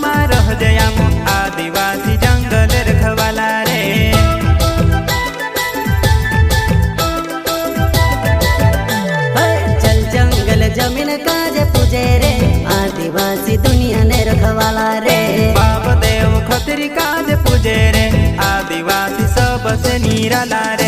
માં રહ જયામો आदिवासी जंगल रखवाला रे। चल जंगल जमीन काज पूजे रे आदिवासी दुनिया ने रखवाला रे। बाप देव खतरी काज पूजे रे आदिवासी सबसे निराला रे।